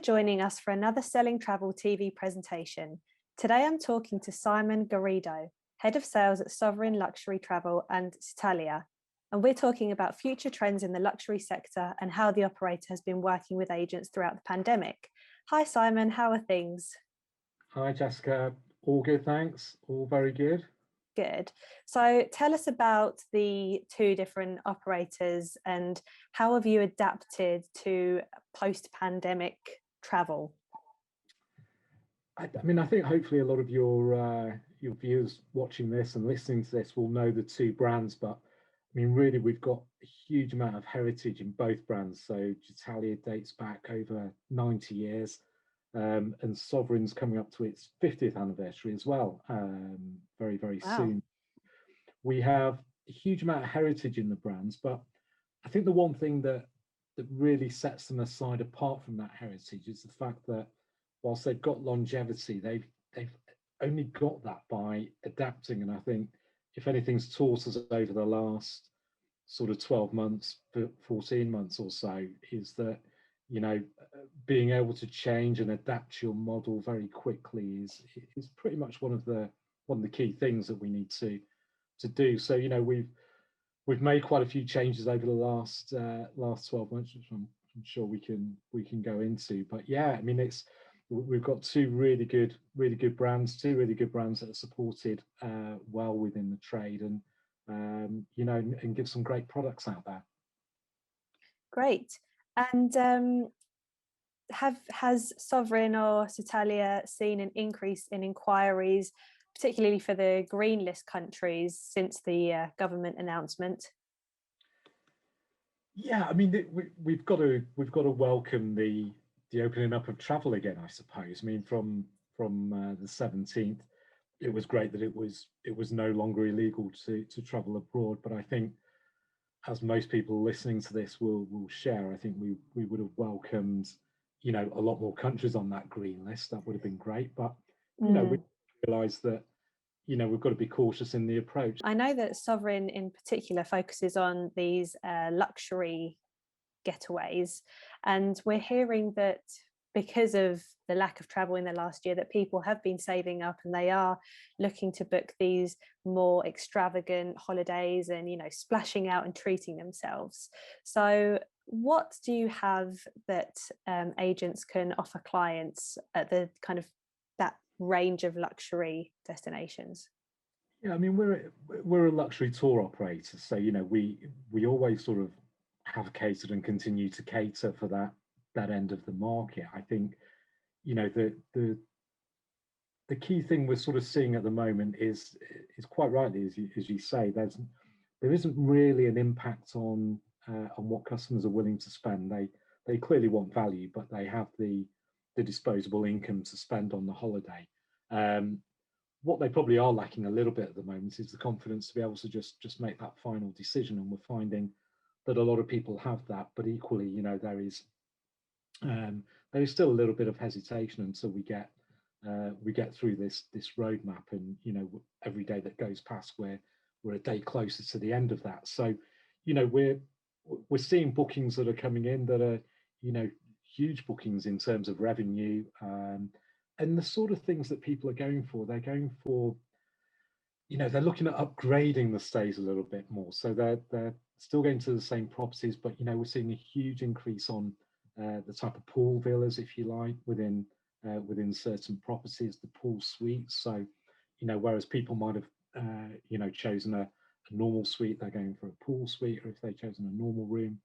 joining us for another Selling Travel TV presentation. Today I'm talking to Simon Garrido, Head of Sales at Sovereign Luxury Travel and Italia, and we're talking about future trends in the luxury sector and how the operator has been working with agents throughout the pandemic. Hi Simon, how are things? Hi Jessica, all good, thanks. All very good. Good. So tell us about the two different operators and how have you adapted to post-pandemic travel? I think hopefully a lot of your viewers watching this and listening to this will know the two brands, but really we've got a huge amount of heritage in both brands. So Getalia dates back over 90 years, and Sovereign's coming up to its 50th anniversary as well, very, very Wow. soon. We have a huge amount of heritage in the brands, but I think the one thing that really sets them aside apart from that heritage is the fact that whilst they've got longevity, they've only got that by adapting. And I think if anything's taught us over the last sort of 12 months, 14 months or so, is that being able to change and adapt your model very quickly is pretty much one of the key things that we need to do. So we've made quite a few changes over the last 12 months, which I'm sure we can go into. But yeah, we've got two really good brands, that are supported well within the trade, and and give some great products out there. Great. And has Sovereign or Italia seen an increase in inquiries, particularly for the green list countries, since the government announcement? Yeah, we've got to welcome the opening up of travel again, I suppose. From the 17th, it was great that it was no longer illegal to travel abroad. But I think, as most people listening to this will share, I think we would have welcomed a lot more countries on that green list. That would have been great. But we realised that we've got to be cautious in the approach. I know that Sovereign in particular focuses on these luxury getaways, and we're hearing that because of the lack of travel in the last year, that people have been saving up and they are looking to book these more extravagant holidays and splashing out and treating themselves. So what do you have that agents can offer clients at the kind of that range of luxury destinations? Yeah, we're a luxury tour operator, so we always sort of have catered and continue to cater for that end of the market. I think the key thing we're sort of seeing at the moment is quite rightly, as you say, there isn't really an impact on what customers are willing to spend. They clearly want value, but they have the disposable income to spend on the holiday. What they probably are lacking a little bit at the moment is the confidence to be able to just make that final decision. And we're finding that a lot of people have that, but equally, there is still a little bit of hesitation until we get through this roadmap. And every day that goes past, we're a day closer to the end of that. So we're seeing bookings that are coming in that are huge bookings in terms of revenue, and the sort of things that people are going for. They're going for, they're looking at upgrading the stays a little bit more. So they're still going to the same properties, but we're seeing a huge increase on the type of pool villas, if you like, within certain properties, the pool suites. So whereas people might have chosen a normal suite, they're going for a pool suite, or if they've chosen a normal room,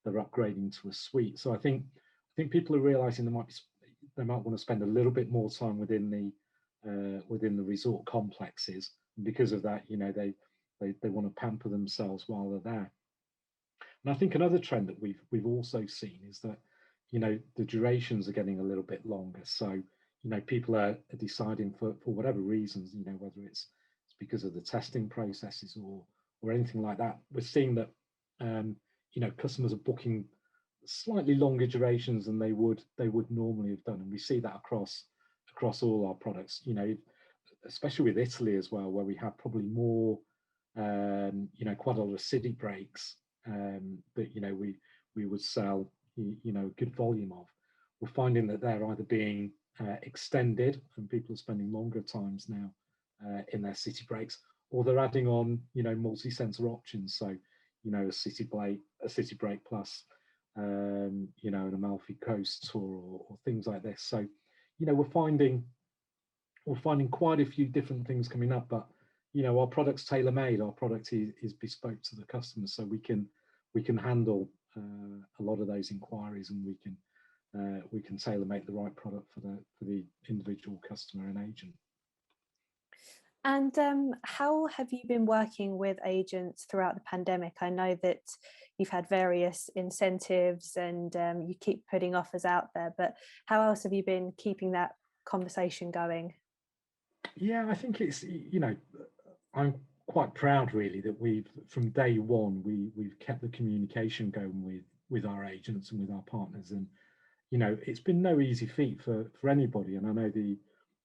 they're upgrading to a suite. So I think people are realizing they might want to spend a little bit more time within the resort complexes. And because of that, they want to pamper themselves while they're there. And I think another trend that we've also seen is that the durations are getting a little bit longer. So people are deciding for whatever reasons, whether it's because of the testing processes or anything like that. We're seeing that customers are booking slightly longer durations than they would normally have done, and we see that across all our products. Especially with Italy as well, where we have probably more, quite a lot of city breaks that we would sell a good volume of. we're finding that they're either being extended, and people are spending longer times now in their city breaks, or they're adding on, multi-centre options. So, a city break plus, an Amalfi Coast tour, or things like this. So, we're finding quite a few different things coming up, but our product's tailor-made. Our product is bespoke to the customer, so we can handle a lot of those inquiries, and we can tailor make the right product for the individual customer and agent. And how have you been working with agents throughout the pandemic? I know that you've had various incentives and you keep putting offers out there, but how else have you been keeping that conversation going? Yeah, I think it's, I'm quite proud really that from day one, we've kept the communication going with our agents and with our partners. And, it's been no easy feat for anybody. And I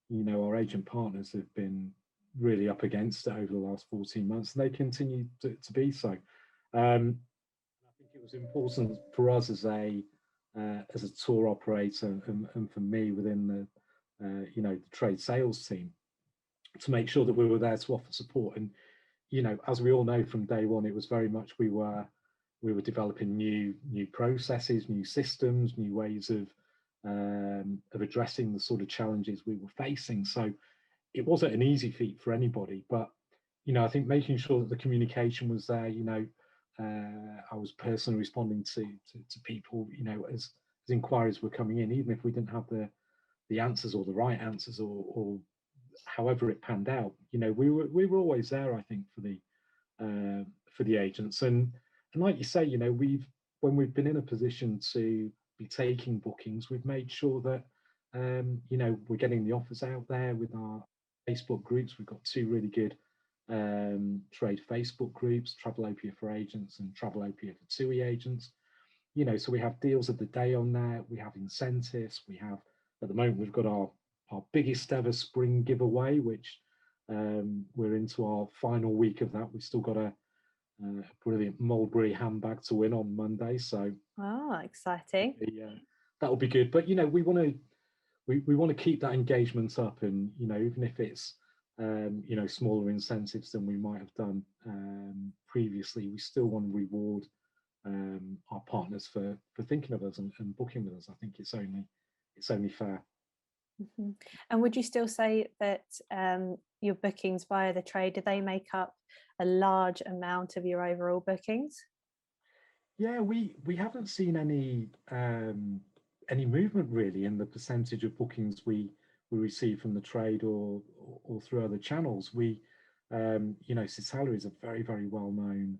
know our agent partners have been really up against it over the last 14 months, and they continue to be so. I think it was important for us as a tour operator, and for me within the trade sales team, to make sure that we were there to offer support. And as we all know, from day one, it was very much we were developing new processes, new systems, new ways of addressing the sort of challenges we were facing. So it wasn't an easy feat for anybody, but I think making sure that the communication was there. I was personally responding to people, as inquiries were coming in, even if we didn't have the answers or the right answers, or however it panned out. We were always there, I think, for the agents. And like you say, when we've been in a position to be taking bookings, we've made sure that we're getting the offers out there with our Facebook groups. We've got two really good trade Facebook groups, Travelopia for agents and Travelopia for TUI agents. So we have deals of the day on there. We have incentives. We have, at the moment, we've got our biggest ever spring giveaway, which we're into our final week of that. We've still got a brilliant Mulberry handbag to win on Monday. So exciting. That'll be good. But we want to keep that engagement up, and even if it's smaller incentives than we might have done previously, we still want to reward our partners for thinking of us and booking with us. I think it's only fair. Mm-hmm. And would you still say that your bookings via the trade, do they make up a large amount of your overall bookings? Yeah, we haven't seen any movement really in the percentage of bookings we receive from the trade or through other channels. Citalia is a very, very well known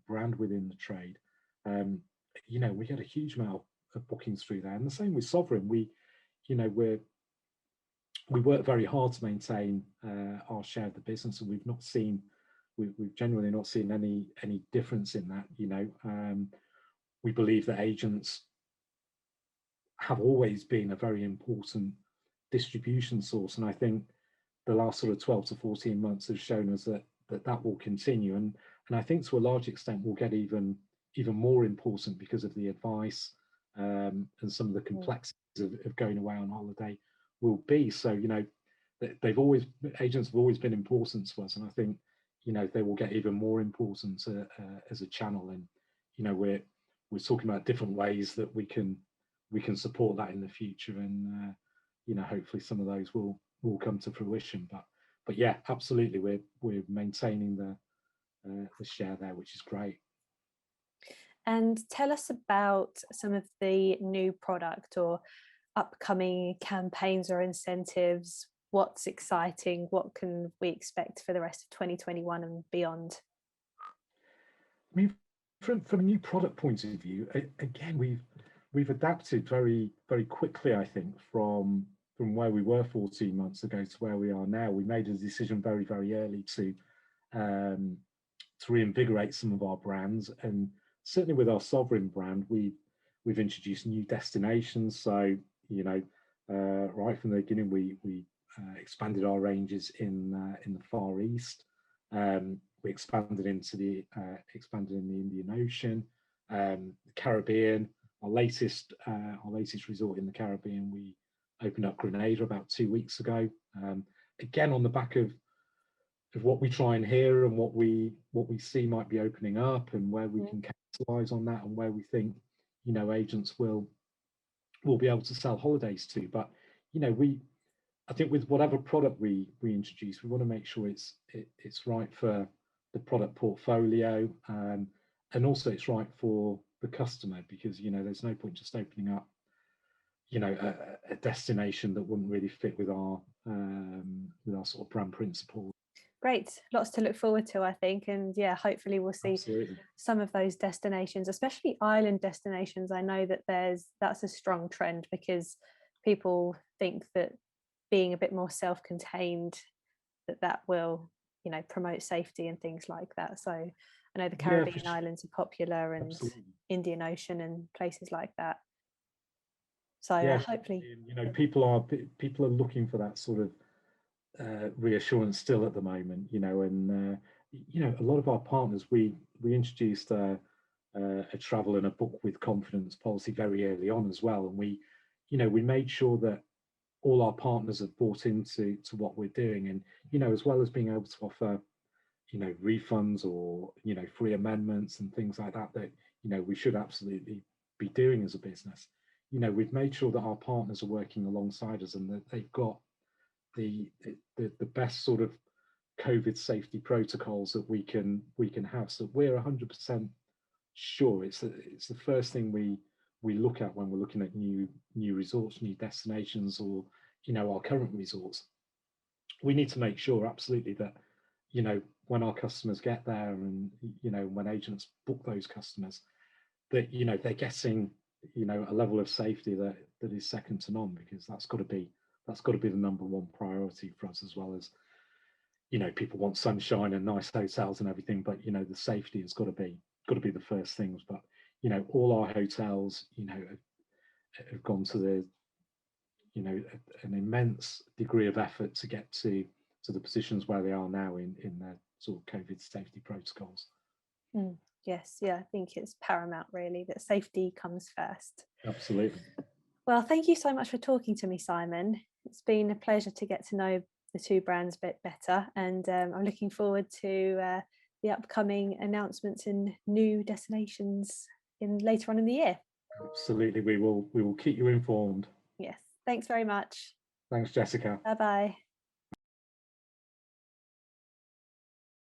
brand within the trade. We get a huge amount of bookings through there, and the same with Sovereign. We work very hard to maintain our share of the business, and we've generally not seen any difference in that. We believe that agents have always been a very important distribution source, and I think the last sort of 12 to 14 months has shown us that will continue, and I think to a large extent will get even more important because of the advice and some of the complexities of going away on holiday will be. So agents have always been important to us, and I think they will get even more important as a channel. And we're talking about different ways that we can support that in the future, and hopefully some of those will come to fruition. But yeah, absolutely, we're maintaining the share there, which is great. And tell us about some of the new product or upcoming campaigns or incentives. What's exciting? What can we expect for the rest of 2021 and beyond? I mean, from a new product point of view, again, we've adapted very, very quickly, I think, from where we were 14 months ago to where we are now. We made a decision very, very early to reinvigorate some of our brands, and certainly with our Sovereign brand, we've introduced new destinations. So right from the beginning, we expanded our ranges in the Far East. We expanded in the Indian Ocean, the Caribbean, latest resort in the Caribbean, we opened up Grenada about 2 weeks ago. Again, on the back of what we try and hear and what we see might be opening up, and where we can capitalize on that, and where we think, agents will be able to sell holidays to. But I think with whatever product we introduce, we want to make sure it's right for the product portfolio, and also it's right for the customer, because there's no point just opening up a destination that wouldn't really fit with our sort of brand principles. Great, lots to look forward to, I think, and yeah, hopefully we'll see Absolutely. some of those destinations, especially island destinations. I know that that's a strong trend, because people think that being a bit more self-contained, that will promote safety and things like that. So I know the Caribbean islands are popular, and Absolutely. Indian Ocean and places like that. So hopefully, people are looking for that sort of reassurance still at the moment, and a lot of our partners, we introduced a travel and a book with confidence policy very early on as well, and we made sure that all our partners have bought into what we're doing, and as well as being able to offer refunds or free amendments and things like that we should absolutely be doing as a business. We've made sure that our partners are working alongside us, and that they've got the best sort of COVID safety protocols that we can have, so we're 100% sure. It's the first thing we look at when we're looking at new resorts, new destinations, or our current resorts. We need to make sure absolutely that when our customers get there, and when agents book those customers, that they're getting a level of safety that is second to none, because that's got to be the number one priority for us, as well as people want sunshine and nice hotels and everything, but the safety has got to be the first things. But all our hotels have gone to the an immense degree of effort to get to the positions where they are now in their sort of COVID safety protocols. Yes, yeah, I think it's paramount, really, that safety comes first. Absolutely. Well, thank you so much for talking to me, Simon. It's been a pleasure to get to know the two brands a bit better, and I'm looking forward to the upcoming announcements in new destinations later on in the year. Absolutely, we will keep you informed. Yes, thanks very much. Thanks, Jessica. Bye-bye.